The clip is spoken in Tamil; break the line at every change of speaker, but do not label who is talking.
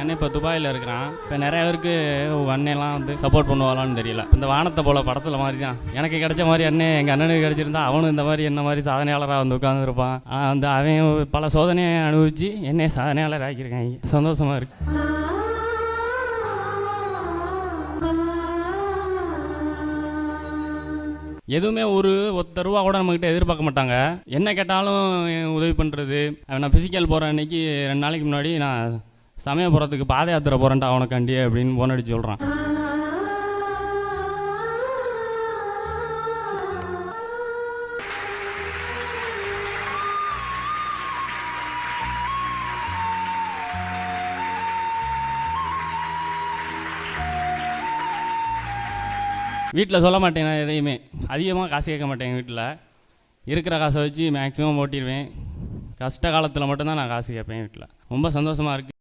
எங்கள் அண்ணன் இப்போ துபாயில் இருக்கிறான். இப்போ நிறைய பேருக்கு அண்ணெல்லாம் வந்து சப்போர்ட் பண்ணுவாளான்னு தெரியல. இந்த வானத்தை போல படத்தில் மாதிரி தான் எனக்கு கிடைச்ச மாதிரி அண்ணன் எங்கள் அண்ணனுக்கு கிடைச்சிருந்தா அவனும் இந்த மாதிரி என்ன மாதிரி சாதனையாளராக வந்து உட்காந்துருப்பான். ஆனால் வந்து அவன் பல சோதனையை அனுபவிச்சு என்னை சாதனையாளர் ஆக்கியிருக்காங்க. சந்தோஷமாக இருக்கு. எதுவுமே ஒத்த ரூபா கூட நம்மகிட்ட எதிர்பார்க்க மாட்டாங்க. என்ன கேட்டாலும் உதவி பண்ணுறது. நான் ஃபிசிக்கல் போகிற அன்னைக்கு 2 நாளைக்கு முன்னாடி நான் சமயபுரத்துக்கு பாத யாத்திரை போகிறேன்டா அவனுக்காண்டி அப்படின்னு போன் அடிச்சு சொல்கிறான். வீட்டில் சொல்ல மாட்டேன். நான் எதையுமே அதிகமாக காசு கேட்க மாட்டேன். வீட்டில் இருக்கிற காசை வச்சு மேக்ஸிமம் ஓட்டிடுவேன். கஷ்ட காலத்தில் மட்டும்தான் நான் காசு கேட்பேன். வீட்டில் ரொம்ப சந்தோஷமாக இருக்குது.